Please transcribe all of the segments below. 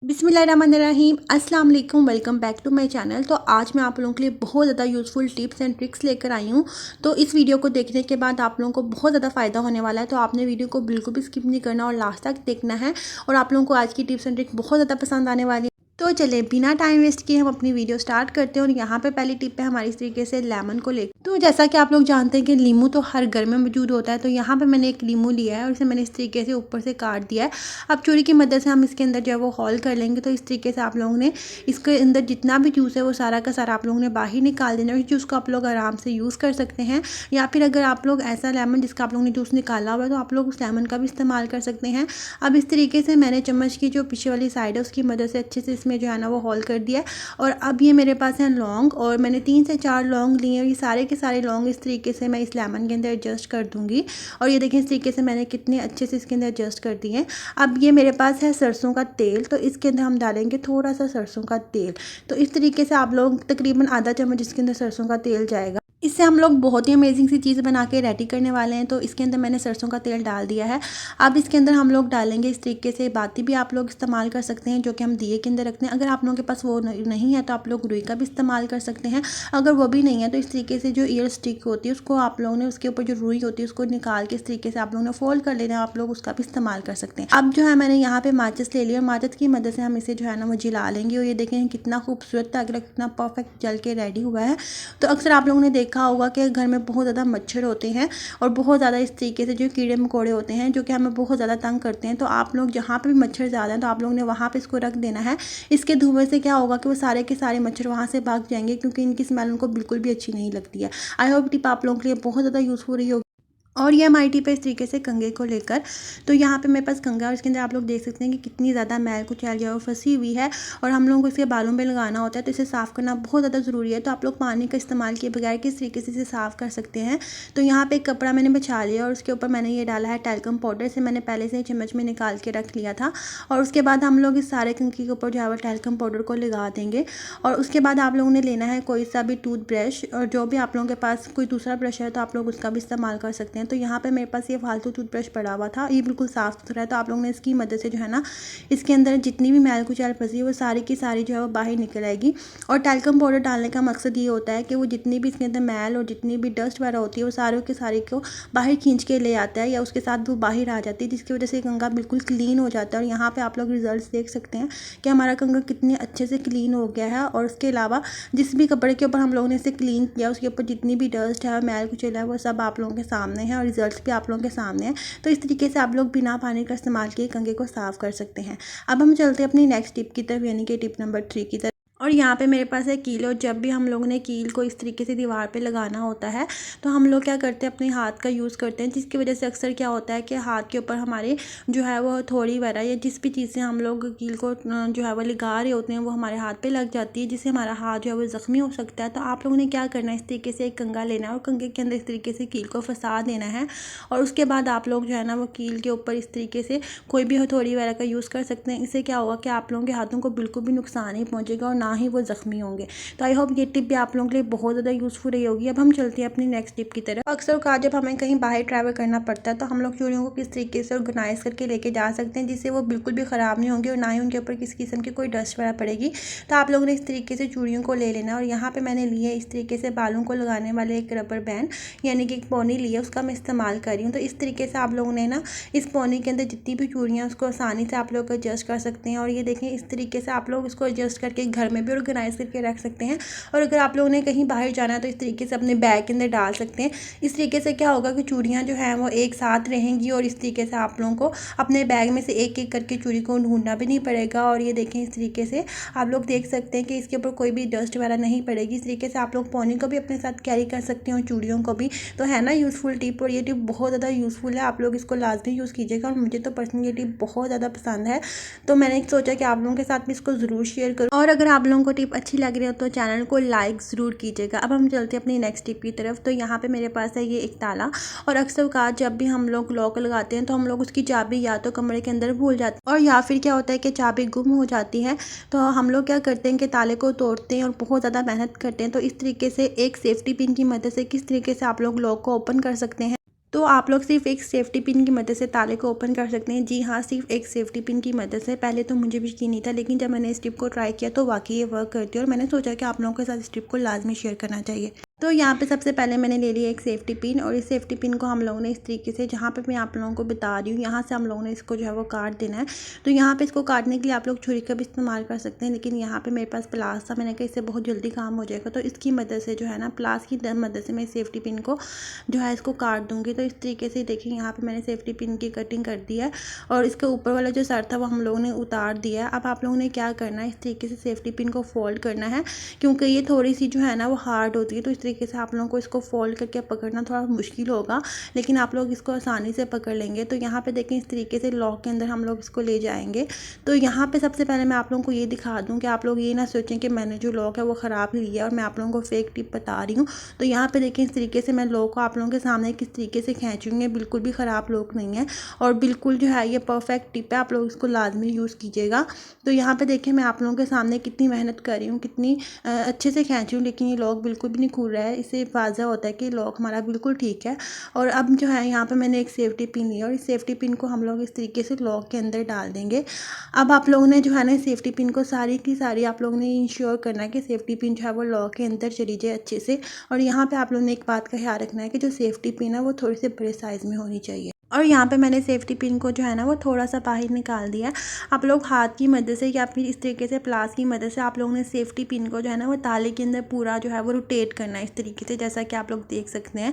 बिस्मिल्लाहिर्रहमानिर्रहीम अस्सलाम वालेकुम, welcome back to my channel. तो आज मैं आप लोगों के लिए बहुत ज़्यादा यूज़फुल टिप्स एंड ट्रिक्स लेकर आई हूँ। तो इस वीडियो को देखने के बाद आप लोगों को बहुत ज़्यादा फ़ायदा होने वाला है। तो आपने वीडियो को बिल्कुल भी स्किप नहीं करना और लास्ट तक देखना है। और आप लोगों को आज की टिप्स एंड ट्रिक्स बहुत ज़्यादा पसंद आने वाली है। तो चलिए बिना टाइम वेस्ट किए हम अपनी वीडियो स्टार्ट करते हैं। और यहाँ पे पहली टिप है हमारी इस तरीके से लेमन को लेकर। तो जैसा कि आप लोग जानते हैं कि नींबू तो हर घर में मौजूद होता है। तो यहाँ पे मैंने एक नींबू लिया है और इसे मैंने इस तरीके से ऊपर से काट दिया है। अब छुरी की मदद से हम इसके अंदर जो है वो हॉल कर लेंगे। तो इस तरीके से आप लोगों ने इसके अंदर जितना भी जूस है वो सारा का सारा आप लोगों ने बाहर निकाल देना। और जूस को आप लोग आराम से यूज़ कर सकते हैं। या फिर अगर आप लोग ऐसा लेमन जिसका आप लोगों ने जूस निकाला हुआ है तो आप लोग उस लेमन का भी इस्तेमाल कर सकते हैं। अब इस तरीके से मैंने चम्मच की जो पीछे वाली साइड है उसकी मदद से अच्छे से इसमें जो है ना वो हॉल कर दिया है। और अब ये मेरे पास है लौंग, और मैंने 3 से 4 लौंग लिए। और ये सारे के सारे लौंग इस तरीके से मैं इस लेमन के अंदर एडजस्ट कर दूंगी। और ये देखें इस तरीके से मैंने कितने अच्छे से इसके अंदर एडजस्ट कर दिए हैं। अब ये मेरे पास है सरसों का तेल, तो इसके अंदर हम डालेंगे थोड़ा सा सरसों का तेल। तो इस तरीके से आप लोग तकरीबन आधा चम्मच इसके अंदर सरसों का तेल जाएगा। इससे हम लोग बहुत ही अमेजिंग सी चीज़ बना के रेडी करने वाले हैं। तो इसके अंदर मैंने सरसों का तेल डाल दिया है। अब इसके अंदर हम लोग डालेंगे इस तरीके से बाती भी आप लोग इस्तेमाल कर सकते हैं जो कि हम दिए के अंदर रखते हैं। अगर आप लोगों के पास वो नहीं है तो आप लोग रुई का भी इस्तेमाल कर सकते हैं। अगर वो भी नहीं है तो इस तरीके से जो ईयर स्टिक होती है उसको आप लोगों ने उसके ऊपर जो रुई होती है उसको निकाल के इस तरीके से आप लोगों ने फोल्ड कर लेना है। आप लोग उसका भी इस्तेमाल कर सकते हैं। अब जो है मैंने यहाँ पे माचिस ले लिया और माचिस की मदद से हम इसे जो है ना वो जला लेंगे। और ये देखें कितना खूबसूरत लग रहा है, कितना परफेक्ट जल के रेडी हुआ है। तो अक्सर आप लोगों ने देखा होगा कि घर में बहुत ज़्यादा मच्छर होते हैं और बहुत ज़्यादा इस तरीके से जो कीड़े मकोड़े होते हैं जो कि हमें बहुत ज़्यादा तंग करते हैं। तो आप लोग जहाँ पे भी मच्छर ज़्यादा हैं तो आप लोगों ने वहाँ पे इसको रख देना है। इसके धुएं से क्या होगा कि वो सारे के सारे मच्छर वहाँ से भाग जाएंगे, क्योंकि इनकी स्मेल उनको बिल्कुल भी अच्छी नहीं लगती है। आई होप टिप आप लोगों के लिए बहुत ज़्यादा यूज़फुल रही होगी। और ये हमारी टिप है इस तरीके से कंघे को लेकर। तो यहाँ पे मेरे पास कंघा है और इसके अंदर आप लोग देख सकते हैं कि कितनी ज़्यादा मैल कुचैल जो है वो फंसी हुई है। और हम लोगों को इसके बालों पे लगाना होता है तो इसे साफ़ करना बहुत ज़्यादा ज़रूरी है। तो आप लोग पानी का इस्तेमाल किए बगैर किस तरीके से इसे साफ़ कर सकते हैं। तो यहाँ पे एक कपड़ा मैंने बिछा लिया और उसके ऊपर मैंने ये डाला है टैल्कम पाउडर। इसे मैंने पहले से चम्मच में निकाल के रख लिया था। और उसके बाद हम लोग इस सारे कंघी के ऊपर जो है वो टैल्कम पाउडर को लगा देंगे। और उसके बाद आप लोगों ने लेना है कोई सा भी टूथ ब्रश, और जो भी आप लोगों के पास कोई दूसरा ब्रश है तो आप लोग उसका भी इस्तेमाल कर सकते हैं। तो यहाँ पे मेरे पास ये फालतू टूथब्रश पड़ा हुआ था, ये बिल्कुल साफ़ सुथरा है। तो आप लोगों ने इसकी मदद से जो है ना इसके अंदर जितनी भी मैल कुचैल फंसी है वो सारी की सारी जो है वो बाहर निकल आएगी। और टैल्कम पाउडर डालने का मकसद ये होता है कि वो जितनी भी इसके अंदर मैल और जितनी भी डस्ट वगैरह होती है वो सारे के सारे को बाहर खींच के ले आता है या उसके साथ वो बाहर आ जाती है, जिसकी वजह से कंघा बिल्कुल क्लीन हो जाता है। और यहाँ पर आप लोग रिजल्ट देख सकते हैं कि हमारा कंघा कितने अच्छे से क्लीन हो गया है। और उसके अलावा जिस भी कपड़े के ऊपर हम लोगों ने इसे क्लीन किया उसके ऊपर जितनी भी डस्ट है मैल कुचैल है वो सब आप लोगों के सामने है और रिजल्ट्स भी आप लोगों के सामने हैं। तो इस तरीके से आप लोग बिना पानी का इस्तेमाल किए कंघे को साफ़ कर सकते हैं। अब हम चलते हैं अपनी नेक्स्ट टिप की तरफ, यानी कि टिप नंबर 3 की तरफ। और यहाँ पे मेरे पास है कील, और जब भी हम लोगों ने कील को इस तरीके से दीवार पे लगाना होता है तो हम लोग क्या करते हैं अपने हाथ का यूज़ करते हैं, जिसकी वजह से अक्सर क्या होता है कि हाथ के ऊपर हमारे जो है वो थोड़ी वगैरह या जिस भी चीज़ से हम लोग कील को जो है वो लगा रहे होते हैं वो हमारे हाथ पे लग जाती है, जिससे हमारा हाथ जो है वो ज़ख्मी हो सकता है। तो आप लोगों ने क्या करना है, इस तरीके से एक कंघा लेना है और कंघे के अंदर इस तरीके से कील को फंसा देना है। और उसके बाद आप लोग जो है ना वो कील के ऊपर इस तरीके से कोई भी हथौड़ी वगैरह का यूज़ कर सकते हैं। इससे क्या होगा कि आप लोगों के हाथों को बिल्कुल भी नुकसान नहीं पहुँचेगा और ना ही वो ज़ख्मी होंगे। तो आई होप ये टिप भी आप लोगों के लिए बहुत ज़्यादा यूज़फुल रही होगी। अब हम चलते हैं अपनी नेक्स्ट टिप की तरफ। अक्सर का जब हमें कहीं बाहर ट्रैवल करना पड़ता है तो हम लोग चूड़ियों को किस तरीके से ऑर्गेनाइज करके लेके जा सकते हैं जिससे वो बिल्कुल भी ख़राब नहीं होंगे और ना ही उनके ऊपर किसी किस्म की कोई डस्ट वगैरह पड़ेगी। तो आप लोगों ने इस तरीके से चूड़ियों को ले लेना। और यहाँ पर मैंने लिए इस तरीके से बालों को लगाने वाले एक रबर बैंड, यानी कि एक पौनी ली है, उसका मैं इस्तेमाल कर रही हूँ। तो इस तरीके से आप लोगों ने ना इस पौनी के अंदर जितनी भी चूड़ियाँ उसको आसानी से आप लोग एडजस्ट कर सकते हैं। और ये देखें इस तरीके से आप लोग इसको एडजस्ट करके घर में भी ऑर्गेनाइज करके रख सकते हैं। और अगर आप लोगों ने कहीं बाहर जाना है तो इस तरीके से अपने बैग के अंदर डाल सकते हैं। इस तरीके से क्या होगा कि चूड़ियाँ जो हैं वो एक साथ रहेंगी और इस तरीके से आप लोगों को अपने बैग में से एक एक करके चूड़ी को ढूंढना भी नहीं पड़ेगा। और ये देखें इस तरीके से आप लोग देख सकते हैं कि इसके ऊपर कोई भी डस्ट वगैरह नहीं पड़ेगी। इस तरीके से आप लोग पौनी को भी अपने साथ कैरी कर सकते हैं और चूड़ियों को भी। तो है ना यूज़फुल टिप, और ये टिप बहुत ज़्यादा यूज़फुल है। आप लोग इसको लाजमी यूज़ कीजिएगा और मुझे तो पर्सनली ये टिप बहुत ज़्यादा पसंद है। तो मैंने सोचा कि आप लोगों के साथ भी इसको ज़रूर शेयर करूँ। और अगर आप लोगों को टिप अच्छी लग रही हो तो चैनल को लाइक ज़रूर कीजिएगा। अब हम चलते हैं अपनी नेक्स्ट टिप की तरफ। तो यहाँ पे मेरे पास है ये एक ताला, और अक्सर का जब भी हम लोग लॉक लगाते हैं तो हम लोग उसकी चाबी या तो कमरे के अंदर भूल जाते हैं और या फिर क्या होता है कि चाबी गुम हो जाती है। तो हम लोग क्या करते हैं कि ताले को तोड़ते हैं और बहुत ज़्यादा मेहनत करते हैं। तो इस तरीके से एक सेफ्टी पिन की मदद से किस तरीके से आप लोग लॉक को ओपन कर सकते हैं तो आप लोग सिर्फ एक सेफ्टी पिन की मदद से ताले को ओपन कर सकते हैं। जी हाँ, सिर्फ एक सेफ्टी पिन की मदद से। पहले तो मुझे भी यकीन नहीं था, लेकिन जब मैंने इस टिप को ट्राई किया तो वाकई ये वर्क करती है और मैंने सोचा कि आप लोगों के साथ इस टिप को लाजमी शेयर करना चाहिए। तो यहाँ पे सबसे पहले मैंने ले लिया एक सेफ्टी पिन, और इस सेफ्टी पिन को हम लोगों ने इस तरीके से, जहाँ पे मैं आप लोगों को बता रही हूँ, यहाँ से हम लोगों ने इसको जो है वो काट देना है। तो यहाँ पे इसको काटने के लिए आप लोग छुरी का भी इस्तेमाल कर सकते हैं, लेकिन यहाँ पे मेरे पास प्लास था, मैंने कहा इससे बहुत जल्दी काम हो जाएगा। तो इसकी मदद से जो है ना, प्लास की मदद से मैं सेफ्टी पिन को जो है इसको काट दूँगी। तो इस तरीके से देखिए यहाँ पर मैंने सेफ्टी पिन की कटिंग कर दी है, और इसके ऊपर वाला जो सर था वो हम लोगों ने उतार दिया है। अब आप लोगों ने क्या करना है, इस तरीके से सेफ्टी पिन को फोल्ड करना है, क्योंकि ये थोड़ी सी जो है ना वो हार्ड होती है। तो इस तरीके से आप लोगों को इसको फोल्ड करके पकड़ना थोड़ा मुश्किल होगा, लेकिन आप लोग इसको आसानी से पकड़ लेंगे। तो यहाँ पे देखें, इस तरीके से लॉक के अंदर हम लोग इसको ले जाएंगे। तो यहाँ पे सबसे पहले मैं आप लोगों को ये दिखा दूँ कि आप लोग ये ना सोचें कि मैंने जो लॉक है वो ख़राब लिया और मैं आप लोगों को फेक टिप बता रही हूँ। तो यहाँ पे देखें, इस तरीके से मैं लॉक को आप लोगों के सामने किस तरीके से खींचूंगी, बिल्कुल भी ख़राब लॉक नहीं है और बिल्कुल जो है ये परफेक्ट टिप है। आप लोग इसको लाजमी यूज़ कीजिएगा। तो यहाँ पे देखिए मैं आप लोगों के सामने कितनी मेहनत कर रही हूँ, कितनी अच्छे से खींची हूँ, लेकिन ये लॉक बिल्कुल भी नहीं खुल रहा है। इससे वाज़ह होता है कि लॉक हमारा बिल्कुल ठीक है। और अब जो है यहाँ पे मैंने एक सेफ्टी पिन लिया, और इस सेफ्टी पिन को हम लोग इस तरीके से लॉक के अंदर डाल देंगे। अब आप लोगों ने जो है ना सेफ्टी पिन को सारी की सारी आप लोगों ने इंश्योर करना है कि सेफ्टी पिन जो है वो लॉक के अंदर चली जाए अच्छे से। और यहाँ पे आप लोगों ने एक बात का ख्याल रखना है कि जो सेफ्टी पिन है वो थोड़ी सी बड़े साइज़ में होनी चाहिए। और यहाँ पे मैंने सेफ्टी पिन को जो है ना वो थोड़ा सा बाहर निकाल दिया है। आप लोग हाथ की मदद से या फिर इस तरीके से प्लास की मदद से आप लोगों ने सेफ्टी पिन को जो है ना वो ताले के अंदर पूरा जो है वो रोटेट करना है इस तरीके से, जैसा कि आप लोग देख सकते हैं।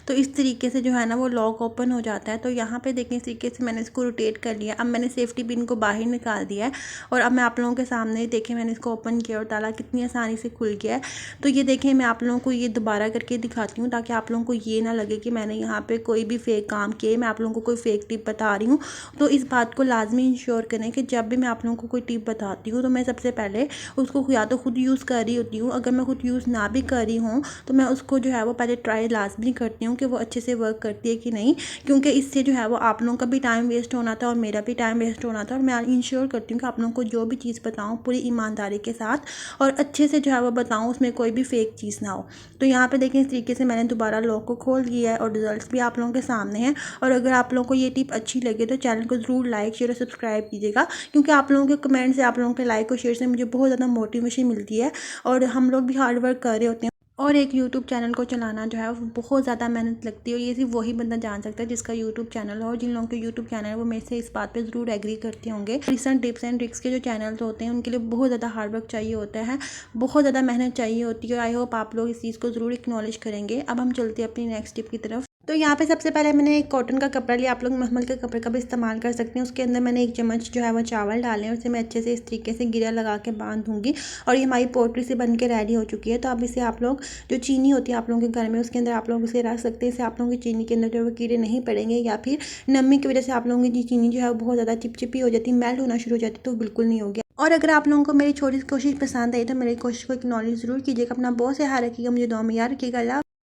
तो इस तरीके से जो है ना वो लॉक ओपन हो जाता है। तो यहाँ पे देखें, इस तरीके से मैंने इसको रोटेट कर लिया। अब मैंने सेफ्टी पिन को बाहर निकाल दिया है, और अब मैं आप लोगों के सामने देखें मैंने इसको ओपन किया और ताला कितनी आसानी से खुल गया है। तो ये देखें, मैं आप लोगों को ये दोबारा करके दिखाती हूँ ताकि आप लोगों को ये ना लगे कि मैंने यहाँ पे कोई भी फेक काम किए, मैं आप लोगों को कोई फेक टिप बता रही हूँ। तो इस बात को लाजमी इंश्योर करें कि जब भी मैं आप लोगों को कोई टिप बताती हूँ तो मैं सबसे पहले उसको या तो खुद यूज़ कर रही होती हूँ, अगर मैं खुद यूज़ ना भी कर रही हूँ तो मैं उसको जो है वो पहले ट्राई लाजमी करती हूँ कि वो अच्छे से वर्क करती है कि नहीं, क्योंकि इससे जो है वो आप लोगों का भी टाइम वेस्ट होना था और मेरा भी टाइम वेस्ट होना था। और मैं इंश्योर करती हूँ कि आप लोगों को जो भी चीज़ बताऊँ पूरी ईमानदारी के साथ और अच्छे से जो है वो बताऊँ, उसमें कोई भी फेक चीज़ ना हो। तो यहाँ पे देखें, इस तरीके से मैंने दोबारा लॉक को खोल दिया है और रिजल्ट्स भी आप लोगों के सामने हैं। और अगर आप लोगों को ये टिप अच्छी लगे तो चैनल को ज़रूर लाइक शेयर और सब्सक्राइब कीजिएगा, क्योंकि आप लोगों के कमेंट से, आप लोगों के लाइक और शेयर से मुझे बहुत ज़्यादा मोटिवेशन मिलती है। और हम लोग भी हार्ड वर्क कर रहे होते हैं, और एक यूट्यूब चैनल को चलाना जो है वो बहुत ज़्यादा मेहनत लगती है, और ये सिर्फ वही बंदा जान सकता है जिसका यूट्यूब चैनल हो। और जिन लोगों के यूट्यूब चैनल है वो मेरे से इस बात पे ज़रूर एग्री करते होंगे। रिसेंट टिप्स एंड ट्रिक्स के जो चैनल्स होते हैं उनके लिए बहुत ज़्यादा हार्ड वर्क चाहिए होता है, बहुत ज़्यादा मेहनत चाहिए होती है। आई होप आप लोग इस चीज़ को ज़रूर एक्नॉलेज करेंगे। अब हम चलते हैं अपनी नेक्स्ट टिप की तरफ। तो यहाँ पे सबसे पहले मैंने एक कॉटन का कपड़ा लिया, आप लोग मखमल के कपड़े का भी इस्तेमाल कर सकते हैं। उसके अंदर मैंने 1 चम्मच जो है वो चावल डाले, और उसे मैं अच्छे से इस तरीके से गिरा लगा के बांध दूंगी। और ये हमारी पोटली से बन के रेडी हो चुकी है। तो अब इसे आप लोग, जो चीनी होती है आप लोगों के घर में, उसके अंदर आप लोग इसे रख सकते हैं। इससे आप लोगों की चीनी के अंदर जो है वो कीड़े नहीं पड़ेंगे, या फिर नमी की वजह से आप लोगों की चीनी जो है वो बहुत ज़्यादा चिपचिपी हो जाती है, मेल्ट होना शुरू हो जाती है, तो बिल्कुल नहीं होगी। और अगर आप लोगों को मेरी छोटी सी कोशिश पसंद आई तो मेरी कोशिश को एक्नॉलेज ज़रूर कीजिएगा। अपना बहुत से ख्याल रखिएगा, मुझे दुआ में याद रखिएगा।